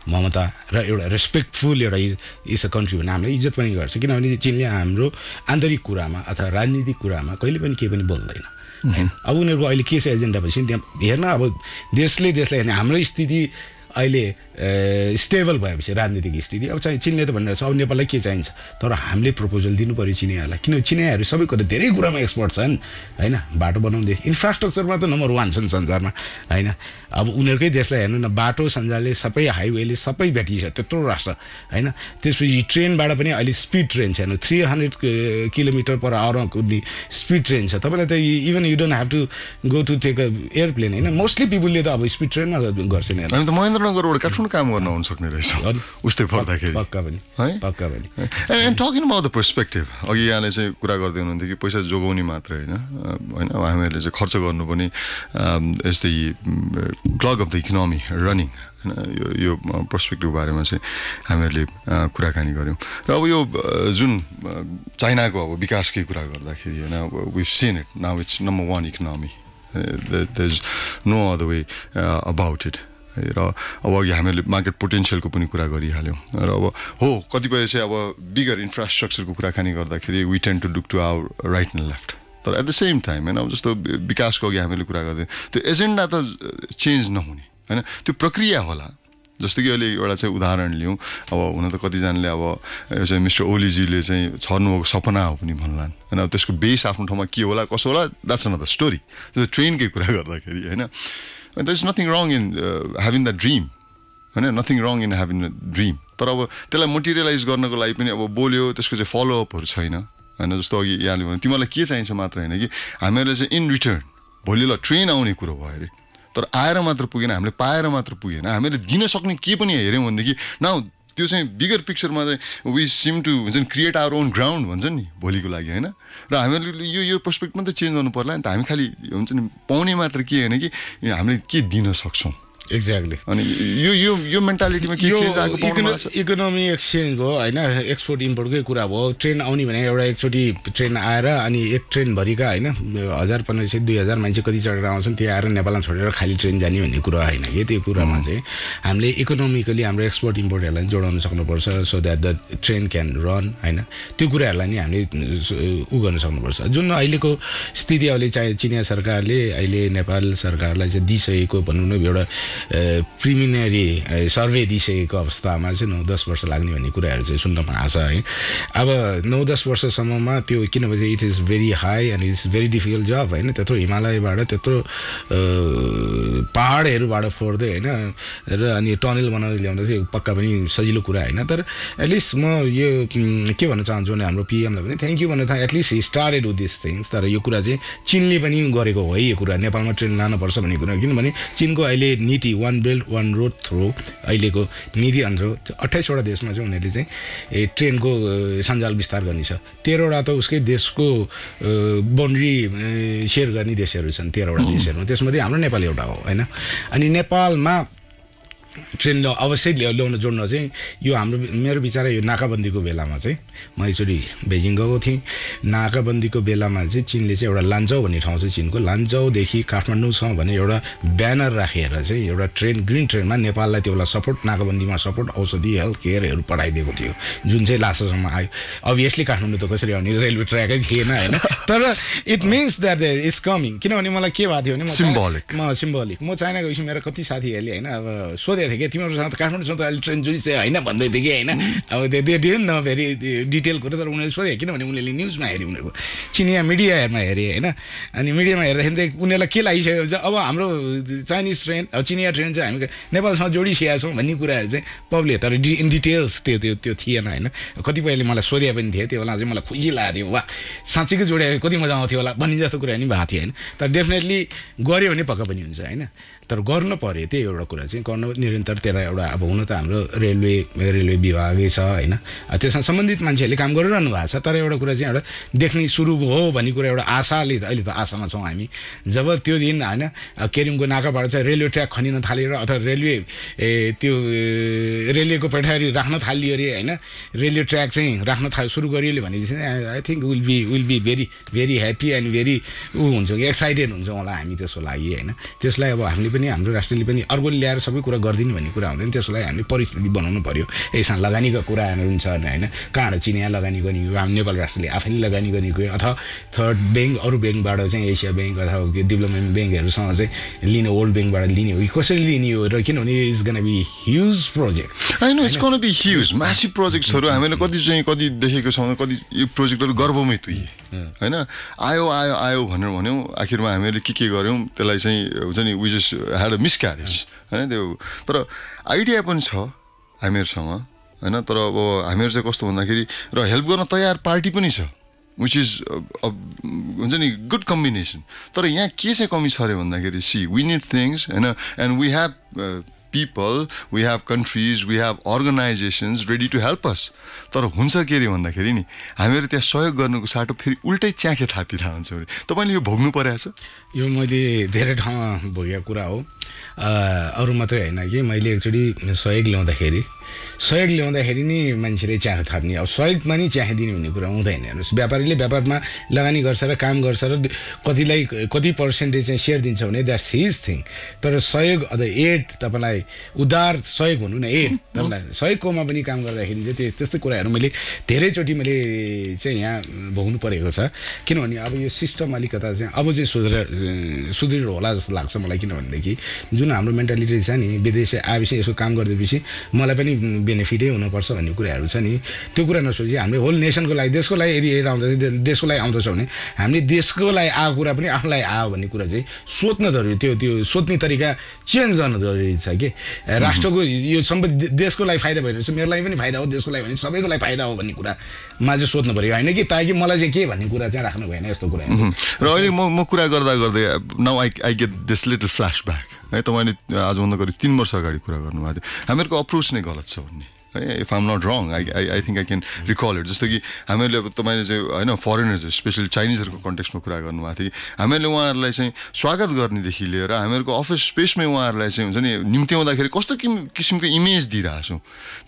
ममता र एउटा रेस्पेक्टफुल एउटा इज अ कन्ट्री भन्ने हामीलाई इज्जत पनि गर्छ किनभने चिनले हाम्रो आन्तरिक कुरामा अथवा राजनीतिक कुरामा कहिले पनि केही पनि बोल्दैन होइन अब उनीहरूको अहिले के छ एजेन्डा भएपछि त्यहाँ हेर्न अब देशलाई हेर्ने हाम्रो स्थिति अहिले स्टेबल भएपछि राजनीतिक स्थिति अब चाहिँ चिनले त भनिरहेको छ अब नेपाललाई के चाहिन्छ तर हामीले प्रपोजल दिनु पऱ्यो चिनियाहरूलाई किनभने चिनियाहरू सबै कुरा धेरै कुरामा एक्सपर्ट छन् होइन बाटो बनाउँदै इन्फ्रास्ट्रक्चरमा त नम्बर 1 छन् संसारमा होइन अब उनीहरूकै देशलाई हेर्नु न बाटो सञ्जालले सबै हाइवेले सबै भेटिन्छ त्यत्रो राष्ट्र होइन त्यसपछि ट्रेनबाट पनि अहिले स्पिड ट्रेन छ हेर्नु 300 किलोमिटर पर आवरमा कुद्ने स्पिड ट्रेन छ तपाईँलाई त even you don't have to go to take a airplane होइन मोस्टली पिपुलले त अब स्पिड ट्रेनमा गर्छन् हेर्नु त महेन्द्रनगरबाट काठमाडौँ काम गर्न आउन सक्ने रहेछ उस्तै पर्दाखेरि पक्का पनि and talking about the perspective अघि यहाँले चाहिँ कुरा गर्दै हुनुहुन्थ्यो कि पैसा जोगाउने मात्र होइन हामीहरूले चाहिँ खर्च गर्नु पनि यस्तै Clough of the economy running होइन यो पर्सपेक्टिभ बारेमा चाहिँ हामीहरूले कुराकानी गऱ्यौँ र अब यो जुन चाइनाको अब विकासकै कुरा गर्दाखेरि होइन we seen it now it's number 1 economy there is no other way about it र अब अघि हामीले मार्केट पोटेन्सियलको पनि कुरा गरिहाल्यौँ र अब हो कतिपय चाहिँ अब बिगर इन्फ्रास्ट्रक्चरको कुराकानी गर्दाखेरि we tend to look to our right and left तर एट द सेम टाइम होइन अब जस्तो विकासको अघि हामीले कुरा गर्दै त्यो एजेन्डा त चेन्ज नहुने होइन त्यो प्रक्रिया होला जस्तो कि अहिले एउटा चाहिँ उदाहरण लिउँ अब हुन त कतिजनाले अब यो चाहिँ मिस्टर ओलीजीले चाहिँ छर्नुभएको सपना हो पनि भन्लान् होइन अब त्यसको बेस आफ्नो ठाउँमा के होला कसो होला द्याट्स अनदर स्टोरी त्यो ट्रेनकै कुरा गर्दाखेरि होइन there is nothing wrong in having that dream होइन nothing wrong in having a dream तर अब त्यसलाई मोटिरियलाइज गर्नको लागि पनि अब बोल्यो त्यसको चाहिँ फलोअपहरू छैन होइन जस्तो अघि यहाँले भन्यो तिमीलाई के चाहिन्छ मात्र होइन कि हामीहरूले चाहिँ इन रिटर्न भोलि ल ट्रेन आउने कुरो भयो अरे तर आएर मात्र पुगेन हामीले पाएर मात्र पुगेन हामीले दिन सक्ने के पनि हेऱ्यौँ भनेदेखि न त्यो चाहिँ बिगर पिक्चरमा चाहिँ वी सिम टु हुन्छ नि क्रिएट आवर ओन ग्राउन्ड भन्छ नि भोलिको लागि होइन र हामीले यो पर्सपेक्टमा त चेन्ज गर्नु पर्ला नि त हामी खालि हुन्छ नि पाउने मात्र के होइन कि हामीले के दिन सक्छौँ एक्ज्याक्टली अनि यो मेन्टालिटीमा के चेन्ज आएको पाउनु भएको छ? इकोनोमी एक्सचेन्ज भयो होइन, एक्सपोर्ट इम्पोर्टकै कुरा भयो। ट्रेन आउने भने एउटा एकचोटि ट्रेन आएर अनि एक ट्रेनभरिका होइन 1000-1500 2000 मान्छे कति चढेर आउँछन्, त्यो आएर नेपालमा छोडेर खाली ट्रेन जाने भन्ने कुरा होइन कि। त्यो कुरामा चाहिँ हामीले इकोनोमिकली हाम्रो एक्सपोर्ट इम्पोर्टहरूलाई जोडाउन सक्नुपर्छ, so that the train can run होइन। त्यो कुराहरूलाई नि हामीले उ गर्न सक्नुपर्छ। जुन अहिलेको स्थिति अहिले चाहिँ चिनिया सरकारले अहिले नेपाल सरकारलाई चाहिँ दिइसकेको भनौँ न एउटा प्रिमिनरी सर्वे दिइसकेको अवस्थामा चाहिँ 9-10 वर्ष लाग्ने भन्ने कुराहरू चाहिँ सुन्न पाएको छ है। अब 9-10 वर्षसम्ममा त्यो किनभने it is very high and it's very difficult जब होइन। त्यत्रो हिमालयबाट त्यत्रो पहाडहरूबाट फोर्दै होइन र अनि टनल बनाउँदै ल्याउँदा चाहिँ पक्का पनि सजिलो कुरा होइन। तर एटलिस्ट म यो के भन्न चाहन्छु भने हाम्रो पिएमलाई पनि थ्याङ्क यू भन्न चाहन्छु, at least he started with this things. तर यो कुरा चाहिँ चीनले पनि गरेको हो है यो कुरा, नेपालमा ट्रेन लानुपर्छ भन्ने कुरा। किनभने चीनको अहिले नीति one belt one road through अहिलेको नीति अन्तर 28 वटा देशमा चाहिँ उनीहरूले चाहिँ ट्रेनको सञ्जाल विस्तार गर्ने छ। 13 वटा त उसकै देशको बाउन्ड्री सेयर गर्ने देशहरू छन्, 13 वटा देशहरू, त्यसमध्ये हाम्रो नेपाल एउटा हो होइन। अनि नेपालमा ट्रेन अवश्य ल्याउन जोड्न चाहिँ यो हाम्रो मेरो विचार यो नाकाबन्दीको बेलामा चाहिँ म एकचोटि बेजिङ गएको थिएँ। नाकाबन्दीको बेलामा चाहिँ चीनले चाहिँ एउटा लान्जाउ भन्ने ठाउँ चाहिँ चीनको लान्जाउदेखि काठमाडौँसम्म भने एउटा ब्यानर राखेर चाहिँ एउटा ट्रेन ग्रिन ट्रेनमा नेपाललाई त्यो बेला सपोर्ट नाकाबन्दीमा सपोर्ट औषधि हेल्थ केयरहरू पठाइदिएको थियो, जुन चाहिँ लासासम्म आयो। अभियसली काठमाडौँ त कसरी आउने, रेलवे ट्र्याकै थिएन होइन। तर it means that is coming. किनभने मलाई के भएको थियो भने सिम्बोलिक म चाइना गएपछि मेरो कति साथीहरूले होइन अब सोधेको थियो कि तिमीहरूसँग त काठमाडौँसँग त अहिले ट्रेन जुडिसक्यो होइन भन्दै थियो कि होइन। अब त्यो डिडन्ट न भेरी डिटेल कुरा, तर उनीहरूले सोधे किनभने उनीहरूले न्युजमा हेऱ्यो, उनीहरूको चिनिया मिडियाहरूमा हेरे होइन। अनि मिडियामा हेर्दाखेरि त उनीहरूलाई के लागिसक्यो भने अब हाम्रो चाइनिज ट्रेन चिनिया ट्रेन चाहिँ हामी नेपालसँग जोडिसकेका छौँ भन्ने कुराहरू चाहिँ पब्लिक, तर इन डिटेल्स त्यो थिएन होइन। कतिपयले मलाई सोधे पनि थिए, त्यो बेला चाहिँ मलाई खुसी लाग्थ्यो, वा साँच्चैकै जोडेको कति मजा आउँथ्यो होला भन्ने जस्तो कुरा पनि भएको थियो होइन। तर डेफिनेटली गऱ्यो भने पक्का पनि हुन्छ होइन। तर गर्नु पऱ्यो त्यही एउटा कुरा चाहिँ गर्नु निरन्तर। त्यसलाई एउटा अब हुन त हाम्रो रेलवे विभागै छ होइन, त्यसमा सम्बन्धित मान्छेहरूले काम गरिरहनु भएको छ। तर एउटा कुरा चाहिँ एउटा देख्ने सुरु हो भन्ने कुरा एउटा आशाले, अहिले त आशामा छौँ हामी। जब त्यो दिन होइन केरिङको नाकाबाट चाहिँ रेलवे ट्र्याक खनिन थालेर अथवा त्यो रेलवेको पैठारी राख्न थालियो अरे होइन, रेलवे ट्र्याक चाहिँ राख्न सुरु गरियो भने चाहिँ I think will be very very happy and very हुन्छ कि एक्साइटेड हुन्छ होला हामी त्यसको लागि होइन। त्यसलाई अब हामीले पनि हाम्रो राष्ट्रले पनि अर्कोले ल्याएर सबै कुरा गरिदिने भन्ने कुरा हुँदैन। त्यसलाई हामीले परिस्थिति बनाउनु पर्यो। यसमा लगानीका कुराहरू हुन्छ होइन, कहाँबाट चिनिया लगानी गर्ने, हाम्रो नेपाल राष्ट्रले आफैले लगानी गरेको अथवा थर्ड ब्याङ्क अरू ब्याङ्कबाट चाहिँ एसिया ब्याङ्क अथवा डेभलपमेन्ट ब्याङ्कहरूसँग चाहिँ लिने, वर्ल्ड ब्याङ्कबाट लिने हो कसरी लिने हो। र किनभने it's gonna be huge project, I know it's gonna be huge massive प्रोजेक्ट्सहरू। हामीले कति देखेको छौँ, कति यो प्रोजेक्टहरू गर्वमै तुई होइन। आयो भनेर भन्यौँ, आखिरमा हामीले के गर्यौँ त्यसलाई चाहिँ हुन्छ नि we just had a miscarriage होइन। त्यो तर आइडिया पनि छ हामीहरूसँग होइन। तर अब हामीहरू चाहिँ कस्तो भन्दाखेरि र हेल्प गर्न तयार पार्टी पनि छ, विच इज हुन्छ नि गुड कम्बिनेसन। तर यहाँ के चाहिँ कमी छ अरे भन्दाखेरि वी निड थिङ्स होइन, and we have people, we have countries, we have organizations ready to help us. तर हुन्छ के अरे भन्दाखेरि नि हामीहरू त्यहाँ सहयोग गर्नुको साटो फेरि उल्टै च्याखे थापिरहेको हुन्छ। तपाईँले यो भोग्नु परेको छ? यो मैले धेरै ठाउँमा भोगेको कुरा हो। अरू मात्रै होइन कि मैले एकचोटि सहयोग ल्याउँदाखेरि नि मान्छेले च्याख थाप्ने, अब सहयोगमा नि च्याख दिने भन्ने कुरा हुँदैन। हेर्नुहोस्, व्यापारीले व्यापारमा लगानी गर्छ र काम गर्छ र कति पर्सेन्टेज चाहिँ सेयर दिन्छ भने द्याट्स हिज थिङ। तर सहयोग अझ एड तपाईँलाई उदार सहयोग भनौँ न, एड तपाईँलाई सहयोगकोमा पनि काम गर्दाखेरि चाहिँ त्यस्तै कुराहरू मैले धेरैचोटि मैले चाहिँ यहाँ भोग्नु परेको छ। किनभने अब यो सिस्टम अलिकता चाहिँ अब चाहिँ सुदृढ होला जस्तो लाग्छ मलाई। किनभनेदेखि जुन हाम्रो मेन्टालिटी छ नि, विदेश आएपछि यसो काम गरिदिएपछि मलाई पनि बेनिफिटै हुनुपर्छ भन्ने कुराहरू छ नि, त्यो कुरा नसोची हामीले होल नेसनको लागि देशको लागि यदि एड आउँदैछ, देशको लागि आउँदैछ भने हामीले देशको लागि आएको कुरा पनि आफूलाई आयो भन्ने कुरा चाहिँ सोध्न जरुरी। त्यो सोध्ने तरिका चेन्ज गर्न जरुरी छ कि राष्ट्रको यो सम्बन्धित देशको लागि फाइदा भइरहेछ, मेरो लागि पनि फाइदा हो, देशको लागि भने सबैको लागि फाइदा हो भन्ने कुरामा चाहिँ सोध्नु पऱ्यो होइन कि, ताकि मलाई चाहिँ के भन्ने कुरा चाहिँ राख्नु भएन यस्तो कुरा। र अहिले म कुरा गर्दै now I get this little flashback है। तपाईँले आजभन्दा करिब 3 वर्ष अगाडि कुरा गर्नुभएको थियो हामीहरूको अप्रोच नै गलत छ भन्ने है if I am not wrong I think I can recall it जस्तो कि हामीहरूले अब तपाईँले चाहिँ होइन फरेनर्स स्पेसली चाइनिजहरूको कन्टेक्स्टमा कुरा गर्नुभएको थियो कि हामीहरूले उहाँहरूलाई चाहिँ स्वागत गर्नेदेखि लिएर हामीहरूको अफिस स्पेसमै उहाँहरूलाई चाहिँ हुन्छ नि निम्त्याउँदाखेरि कस्तो किसिमको इमेज दिइरहेको छौँ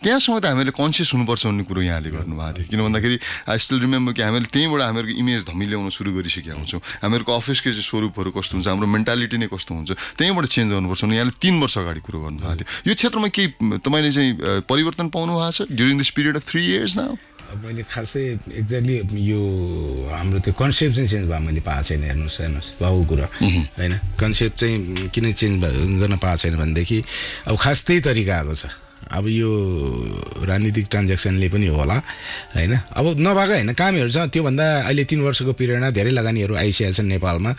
त्यहाँसम्म त हामीले कन्सियस हुनुपर्छ भन्ने कुरो यहाँले गर्नुभएको थियो किन भन्दाखेरि आई स्टिल रिमेम्बर कि हामीले त्यहीँबाट हामीहरूको इमेज धमिल्याउन सुरु गरिसकेका हुन्छौँ हामीहरूको अफिसकै चाहिँ स्वरूपहरू कस्तो हुन्छ हाम्रो मेन्टालिटी नै कस्तो हुन्छ त्यहीँबाट चेन्ज गर्नुपर्छ भने यहाँले 3 वर्ष अगाडि कुरो गर्नुभएको थियो यो क्षेत्रमा केही तपाईँले चाहिँ परिवर्तन पाउनु भएको छ during this period of 3 years now मैले खासै एक्ज्याक्टली यो हाम्रो त्यो कन्सेप्ट चाहिँ चेन्ज भयो मैले पाएको छैन हेर्नुहोस् भएको कुरा होइन कन्सेप्ट चाहिँ किन चेन्ज गर्न पाएको छैन भनेदेखि अब खास त्यही तरिका आएको छ अब यो राजनीतिक ट्रान्ज्याक्सनले पनि होला होइन अब नभएको होइन कामहरू छ त्योभन्दा अहिले 3 वर्षको पिरियडमा धेरै लगानीहरू आइसकेका छन् नेपालमा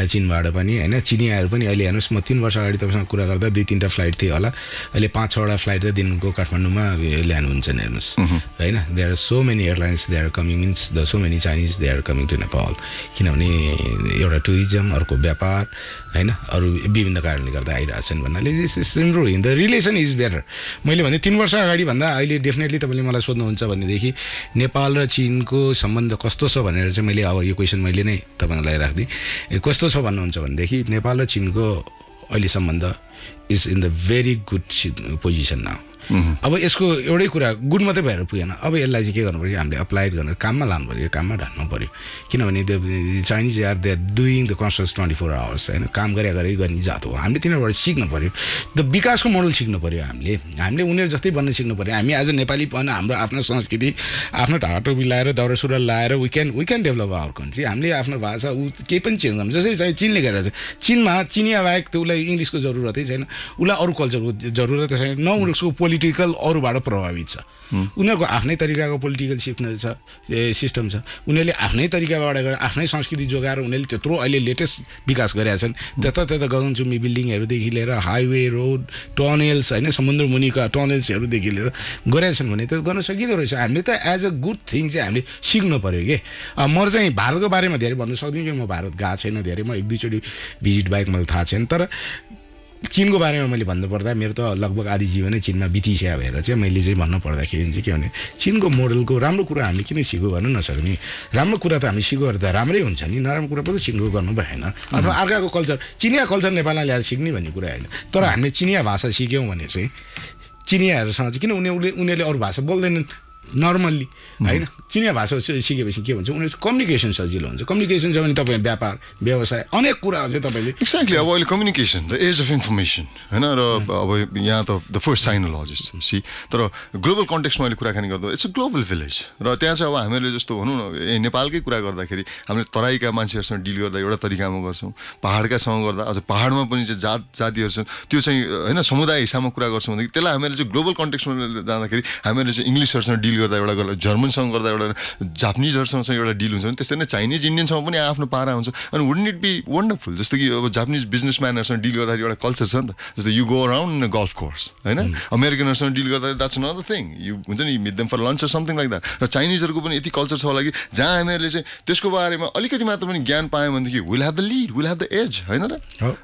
चीनबाट पनि होइन चिनियाहरू पनि अहिले हेर्नुहोस् म 3 वर्ष अगाडि तपाईँसँग कुरा गर्दा 2-3टा फ्लाइट थियो होला अहिले 5-6वटा फ्लाइट त दिनको काठमाडौँमा ल्याउनुहुन्छ नि हेर्नुहोस् होइन there are so many airlines they are coming means the so many Chinese they are coming to Nepal किनभने एउटा टुरिज्म अर्को व्यापार होइन अरू विभिन्न कारणले गर्दा आइरहेछन् भन्नाले this is improving the relation is better मैले भने 3 वर्ष अगाडि भन्दा अहिले डेफिनेटली तपाईँले मलाई सोध्नुहुन्छ भनेदेखि नेपाल र चीनको सम्बन्ध कस्तो छ भनेर चाहिँ मैले अब यो क्वेसन मैले नै तपाईँलाई राख्दिएँ कस्तो छ भन्नुहुन्छ भनेदेखि नेपाल र चीनको अहिले सम्बन्ध is in the very good position now अब यसको एउटै कुरा गुड मात्रै भएर पुगेन अब यसलाई चाहिँ के गर्नु पर्यो हामीले अप्लाइड गर्न काममा लानु पर्यो काममा ढाल्नु पर्यो किनभने Chinese are they are doing the construct 24 hours होइन काम गरे गर्ने जात हो हामीले तिनीहरूबाट सिक्नु पर्यो द विकासको मोडल सिक्नु पर्यो हामीले उनीहरू जस्तै बन्न सिक्नु पर्यो हामी आज नेपाली पनि हाम्रो आफ्नो संस्कृति आफ्नो ढाँटो मिलाएर दौरा सुरुवाल लाएर we can develop our country हामीले आफ्नो भाषा केही पनि चेन्ज गर्नु जसरी चाहिँ चीनले गरेर छ चीनमा चिनिया बाहेक त उसलाई इङ्ग्लिसको जरुरतै छैन उसलाई अरू कल्चरको जरुरतै छैन न उसको पोलिटिकल अरूबाट प्रभावित छ उनीहरूको आफ्नै तरिकाको पोलिटिकल सिस्टम छ उनीहरूले आफ्नै तरिकाबाट गरेर आफ्नै संस्कृति जोगाएर उनीहरूले त्यत्रो अहिले लेटेस्ट विकास गरेका छन् त्यता गगनचुम्बी बिल्डिङहरूदेखि लिएर हाइवे रोड टनल्स होइन समुद्र मुनिका टनल्सहरूदेखि लिएर गरेका छन् भने त गर्न सकिँदो रहेछ हामीले त एज अ गुड थिङ चाहिँ हामीले सिक्नु पऱ्यो कि म चाहिँ भारतको बारेमा धेरै भन्नु सक्दिनँ कि म भारत गएको छैन धेरै म 1-2 चोटि भिजिट बाहेक मलाई थाहा छैन तर चीनको बारेमा मैले भन्नुपर्दा मेरो त लगभग आधी जीवनै चीनमा बितिसक्यो भएर चाहिँ मैले चाहिँ भन्नुपर्दाखेरि चाहिँ के भने चीनको मोडलको राम्रो कुरा हामीले किन सिक्यो गर्नु नसक्ने राम्रो कुरा त हामी सिक्यो त राम्रै हुन्छ नि नराम्रो कुरा पनि सिक्नु गर्नु भएन अथवा अर्काको कल्चर चिनिया कल्चर नेपालमा ल्याएर सिक्ने भन्ने कुरा होइन तर हामीले चिनिया भाषा सिक्यौँ भने चाहिँ चिनियाहरूसँग चाहिँ किन उनीहरूले अरू भाषा बोल्दैनन् नर्मल्ली होइन चिनिया भाषा सिकेपछि के भन्छ उनीहरू कम्युनिकेसन सजिलो हुन्छ कम्युनिकेसन छ भने तपाईँ व्यापार व्यवसाय अनेक कुराहरू चाहिँ तपाईँले एक्ज्याक्टली अब अहिले communication the age of information होइन र अब यहाँ त द फर्स्ट साइनोलोजिस्ट सी तर ग्लोबल कन्टेक्स्टमा अहिले कुराकानी गर्दा इट्स अ ग्लोबल भिलेज र त्यहाँ चाहिँ अब हामीहरूले जस्तो भनौँ न नेपालकै कुरा गर्दाखेरि हामीले तराईका मान्छेहरूसँग डिल गर्दा एउटा तरिकामा गर्छौँ पहाडकासँग गर्दा अझ पहाडमा पनि चाहिँ जातिहरू छन् त्यो चाहिँ होइन समुदाय हिसाबमा कुरा गर्छौँ भनेदेखि त्यसलाई हामीले चाहिँ ग्लोबल कन्टेक्स्टमा जाँदाखेरि हामीले चाहिँ इङ्ग्लिसहरूसँग डिल गर्दा एउटा जर्मनसँग गर्दा एउटा जापानिजहरूसँग चाहिँ एउटा डिल हुन्छ भने त्यस्तै नै चाइनिज इन्डियनसँग पनि आफ्नो पारा हुन्छ अनि वुडन्ट इट बी वन्डरफुल जस्तो कि अब जापानिज बिजनेसम्यानहरूसँग डिल गर्दाखेरि एउटा कल्चर छ नि त जस्तो you go around in a golf course होइन अमेरिकनहरूसँग डिल गर्दा द्याट्स अनदर थिङ यु हुन्छ नि meet them for lunch something like that र चाइनिजहरूको पनि यति कल्चर छ होला कि जहाँ हामीहरूले चाहिँ त्यसको बारेमा अलिकति मात्र पनि ज्ञान पायौँ भनेदेखि will have the lead will have the edge होइन र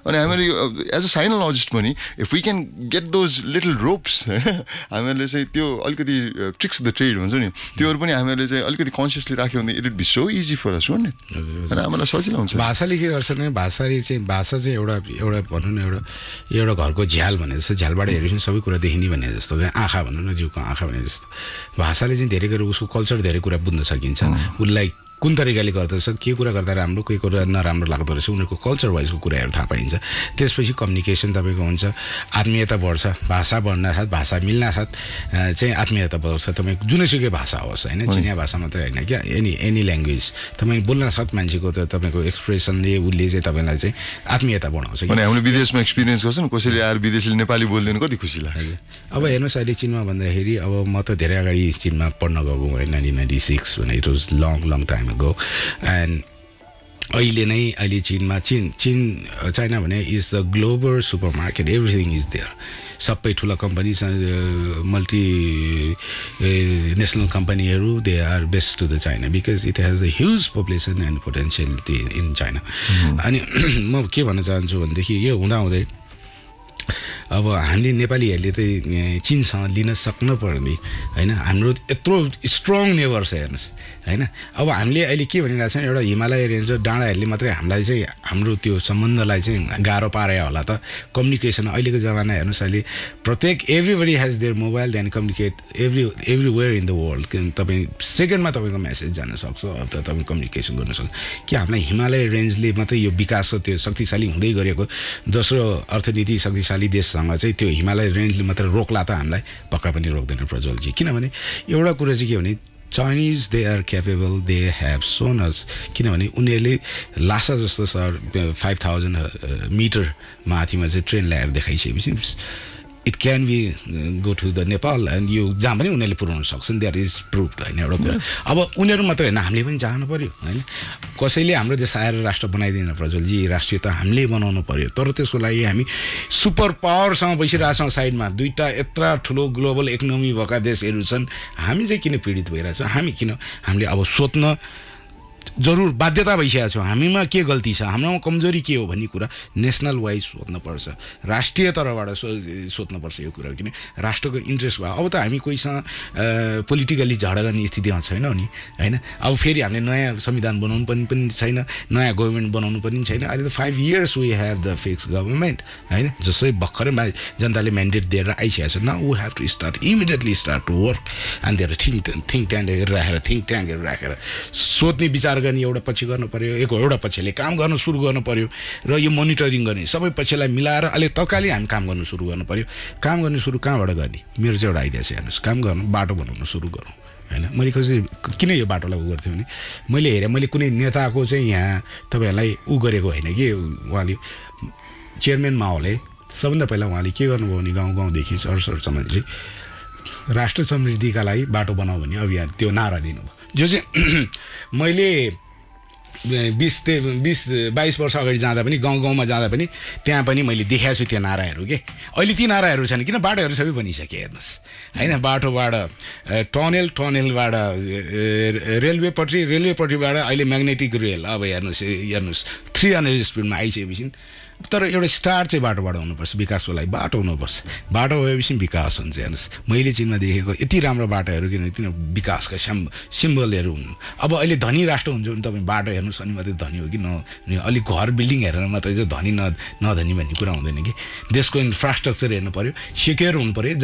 अनि हामीले एज अ साइनोलोजिस्ट पनि if we can get those little ropes होइन हामीहरूले चाहिँ त्यो अलिकति ट्रिक्स द ट्रेड हुन्छ नि त्योहरू पनि हामीहरूले चाहिँ अलिकति कन्सियसली राख्यो भने it would be so easy for us हो नि होइन हामीलाई सजिलो हुन्छ भाषाले के गर्छ भने भाषा चाहिँ एउटा भनौँ न एउटा घरको झ्याल भने जस्तो झ्यालबाट हेरेपछि सबै कुरा देखिने भने जस्तो आँखा भनौँ न जिउको आँखा भने जस्तो भाषाले चाहिँ धेरै कुरा उसको कल्चर धेरै कुरा बुझ्न सकिन्छ उसलाई कुन तरिकाले गर्दछ के कुरा गर्दा राम्रो के कुरा नराम्रो लाग्दो रहेछ उनीहरूको कल्चर वाइजको कुराहरू थाहा पाइन्छ त्यसपछि कम्युनिकेसन तपाईँको हुन्छ आत्मीयता बढ्छ भाषा बढ्न साथ भाषा मिल्न साथ चाहिँ आत्मीयता बढ्छ तपाईँ जुनैसुकै भाषा होस् होइन चिनिया भाषा मात्रै होइन क्या एनी ल्याङ्ग्वेज तपाईँ बोल्न साथ मान्छेको त तपाईँको एक्सप्रेसनले उसले चाहिँ तपाईँलाई चाहिँ आत्मीयता बढाउँछ भने हामीले विदेशमा एक्सपिरियन्स गर्छौँ कसैले आएर विदेशीले नेपाली बोल्दैन कति खुसी लाग्छ अब हेर्नुहोस् अहिले चिनमा भन्दाखेरि अब म त धेरै अगाडि चिनमा पढ्न गएको होइन 1996 when it was long time ago and अहिले चीनमा चाइना भने is the global supermarket everything is there सबै ठुला कम्पनीज मल्टी नेसनल कम्पनीहरू they are best to the China because it has a huge population and potentiality in China अनि म के भन्न चाहन्छु भनेदेखि यो हुँदाहुँदै अब हामीले नेपालीहरूले चाहिँ चीनसँग लिन सक्नुपर्ने हैन हाम्रो यत्रो स्ट्रङ नेबर छ हेर्नुस् हैन अब हामीले अहिले के भनिरहेको छौँ एउटा हिमालय रेन्ज र डाँडाहरूले मात्रै हामीलाई चाहिँ हाम्रो त्यो सम्बन्धलाई चाहिँ गाह्रो पारे होला त कम्युनिकेसन अहिलेको जमाना हेर्नुस् अहिले प्रत्येक everybody has their mobile then communicate everywhere in the world तपाईँ सेकेन्डमा तपाईँको मेसेज जान सक्छ अब त तपाईँ कम्युनिकेसन गर्न सक्छ कि हामीलाई हिमालय रेन्जले मात्रै यो विकास त्यो शक्तिशाली हुँदै गरेको दोस्रो अर्थनीति शक्तिशाली देशसँग चाहिँ त्यो हिमालय रेन्जले मात्र रोक्ला त हामीलाई पक्का पनि रोक्दैन प्रज्वलजी किनभने एउटा कुरा चाहिँ के भने Chinese they are capable they have shown us किनभने उनीहरूले लासा जस्तो सहर 5000 मिटर माथिमा चाहिँ ट्रेन ल्याएर देखाइसकेपछि it can be go to the Nepal and यो जहाँ पनि उनीहरूले पुऱ्याउन सक्छन् द्याट इज प्रुभड होइन एउटा कुरा अब उनीहरू मात्रै होइन हामीले पनि चाहनु पऱ्यो होइन कसैले हाम्रो देश आएर राष्ट्र बनाइदिएन प्रज्वलजी राष्ट्रियता हामीले बनाउनु पऱ्यो तर त्यसको लागि हामी सुपर पावरसँग बसिरहेछौँ साइडमा दुईवटा यत्रा ठुलो ग्लोबल इकोनोमी भएका देशहरू छन् हामी चाहिँ किन पीडित भइरहेछौँ हामीले अब सोध्न जरुर बाध्यता भइसकेको छौँ हामीमा के गल्ती छ हाम्रोमा कमजोरी के हो भन्ने कुरा नेसनल वाइज सोध्नुपर्छ राष्ट्रिय तहबाट सोध्नुपर्छ यो कुरा किन राष्ट्रको इन्ट्रेस्ट भयो अब त हामी कोहीसँग पोलिटिकली झगडा गर्ने स्थितिमा छैनौँ नि होइन अब फेरि हामीले नयाँ संविधान बनाउनु पनि छैन नयाँ गभर्मेन्ट बनाउनु पनि छैन अहिले त 5 years we have the fix government होइन जसै भर्खरै जनताले म्यान्डेट दिएर आइसकेको छ न we have to start immediately start to work and there think ट्याङ्कहरू राखेर सोध्ने विचार गर्ने एउटा पछि गर्नु पर्यो एउटा पक्षले काम गर्न सुरु गर्नु पर्यो र यो मोनिटरिङ गर्ने सबै पक्षलाई मिलाएर अहिले तत्कालै हामी काम गर्न सुरु गर्नु पर्यो काम गर्ने सुरु कहाँबाट गर्ने मेरो चाहिँ एउटा आइडिया छ हेर्नुहोस् काम गर्नु बाटो बनाउन सुरु गरौँ होइन मैले किन यो बाटोलाई गर्थेँ भने मैले हेरेँ मैले कुनै नेताको चाहिँ यहाँ तपाईँहरूलाई गरेको होइन कि उहाँले चेयरम्यान माहौलले सबभन्दा पहिला उहाँले के गर्नुभयो भने गाउँदेखि सरसम्म चाहिँ राष्ट्र समृद्धिका लागि बाटो बनाऊ भन्ने अभियान त्यो नारा दिनुभयो जो चाहिँ मैले 20-22 वर्ष अगाडि जाँदा पनि गाउँमा जाँदा पनि त्यहाँ पनि मैले देखाएको छु त्यो नाराहरू के अहिले ती नाराहरू छन् किन बाटोहरू सबै बनिसके हेर्नुहोस् होइन बाटोबाट टनेलबाट रेलवेपट्टिबाट अहिले म्याग्नेटिक रेल अब हेर्नुहोस् 300 स्पिडमा आइसकेपछि तर एउटा स्टार्ट चाहिँ बाटोबाट हुनुपर्छ विकासको लागि बाटो हुनुपर्छ बाटो भएपछि विकास हुन्छ हेर्नुहोस् मैले चिनमा देखेको यति राम्रो बाटोहरू किनभने तिनीहरू विकासका सिम्बलहरू हुन् अब अहिले धनी राष्ट्र हुन्छ भने तपाईँ बाटो हेर्नुहोस् अनि मात्रै धनी हो कि अलिक घर बिल्डिङ हेरेर मात्रै चाहिँ धनी नधनी भन्ने कुरा हुँदैन कि देशको इन्फ्रास्ट्रक्चर हेर्नु पऱ्यो सेक्योर हुनु पऱ्यो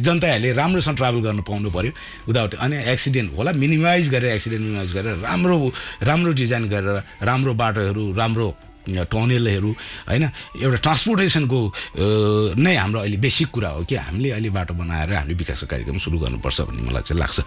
जनताहरूले राम्रोसँग ट्राभल गर्नु पाउनु पऱ्यो विदाउट अनि एक्सिडेन्ट होला मिनिमाइज गरेर राम्रो डिजाइन गरेर राम्रो बाटोहरू राम्रो टनेलहरू होइन एउटा ट्रान्सपोर्टेसनको नै हाम्रो अहिले बेसिक कुरा हो कि हामीले अहिले बाटो बनाएर हामीले विकासको कार्यक्रम सुरु गर्नुपर्छ भन्ने मलाई चाहिँ लाग्छ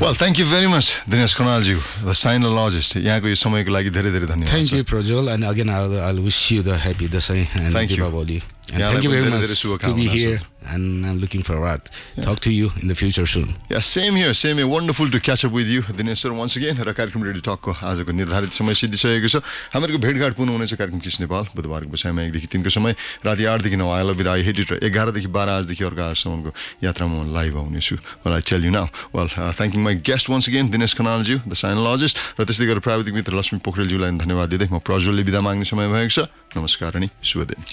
Well, thank you very much, Dinesh Kanalji, the sinologist. यहाँको यो समयको लागि धेरै धेरै धन्यवाद. Thank you, Prajwal, and again I'll wish you the happy Dasai and Deepavali. And thank you very much to be here, and I'm looking forward to talk to you in the future soon. Yeah, same here. Wonderful to catch up with you, Dinesh sir, once again. र कार्यक्रम radio टकको आजको निर्धारित समय सिद्धिसकेको छ. हामीहरूको भेटघाट पुनः हुनेछ कार्यक्रम किस नेपाल बुधबारको बसाइमा 1 देखि 3 को समय राति 8 देखि 9 I love it I hate it 11 देखि 12 आजदेखि अर्को आजसम्मको यात्रामा म लाइभ आउनेछु. Well, I tell you now. Well, thanking my guest once again, Dinesh Kanalji, the sinologist. र त्यसै गरेर प्राविधिक मित्र लक्ष्मी पोखरेलज्यूलाई धन्यवाद दिँदै म प्रज्वलले बिदा माग्ने समय भएको छ. नमस्कार अनि शुभ दिन.